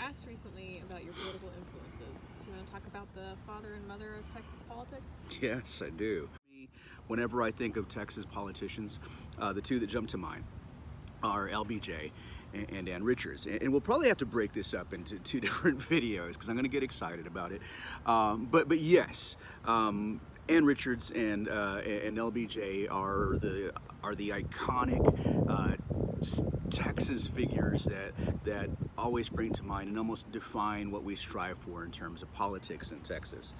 asked recently about your political influences. Do you want to talk about the father and mother of Texas politics? Yes, I do. Whenever I think of Texas politicians, the two that jump to mind are LBJ and Ann Richards. And we'll probably have to break this up into two different videos because I'm going to get excited about it. But yes, Ann Richards and LBJ are the iconic just Texas figures that always bring to mind and almost define what we strive for in terms of politics in Texas.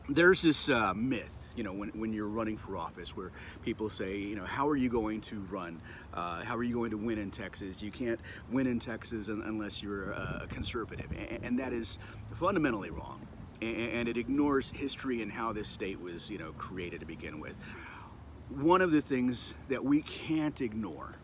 There's this myth, when you're running for office, where people say, how are you going to run? How are you going to win in Texas? You can't win in Texas unless you're a conservative, and that is fundamentally wrong. And it ignores history and how this state was, created to begin with. One of the things that we can't ignore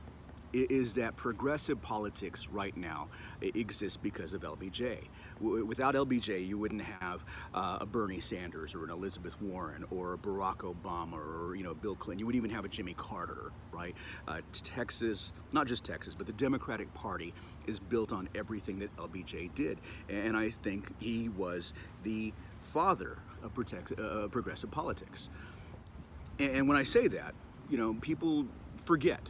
is that progressive politics right now exists because of LBJ. Without LBJ, you wouldn't have a Bernie Sanders or an Elizabeth Warren or a Barack Obama or Bill Clinton. You wouldn't even have a Jimmy Carter, right? Texas, not just Texas, but the Democratic Party is built on everything that LBJ did, and I think he was the father of progressive politics. And when I say that, people forget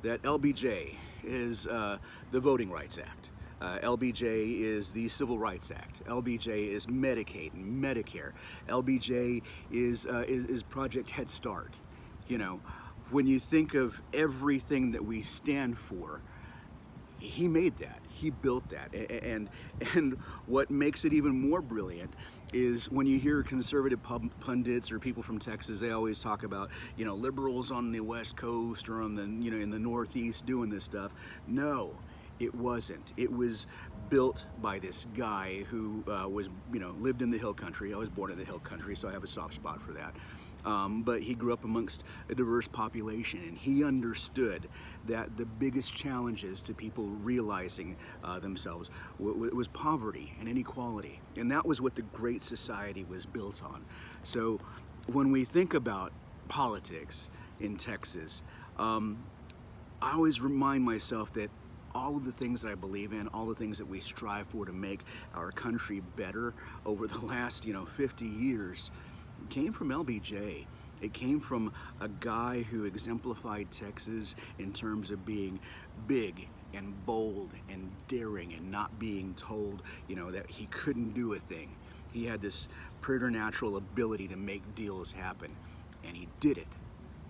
that LBJ is the Voting Rights Act. LBJ is the Civil Rights Act. LBJ is Medicaid and Medicare. LBJ is Project Head Start. When you think of everything that we stand for, he made that. He built that. And what makes it even more brilliant is when you hear conservative pundits or people from Texas, they always talk about, liberals on the West Coast or on the, in the Northeast doing this stuff. No, it wasn't. It was built by this guy who lived in the hill country. I was born in the hill country, so I have a soft spot for that. But he grew up amongst a diverse population, and he understood that the biggest challenges to people realizing themselves was poverty and inequality. And that was what the Great Society was built on. So when we think about politics in Texas, I always remind myself that all of the things that I believe in, all the things that we strive for to make our country better over the last 50 years, came from LBJ. It came from a guy who exemplified Texas in terms of being big and bold and daring and not being told, that he couldn't do a thing. He had this preternatural ability to make deals happen, and he did it.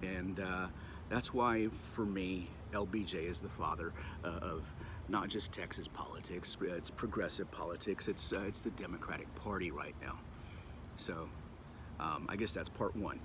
And that's why, for me, LBJ is the father of not just Texas politics, it's progressive politics, it's the Democratic Party right now. So I guess that's part one.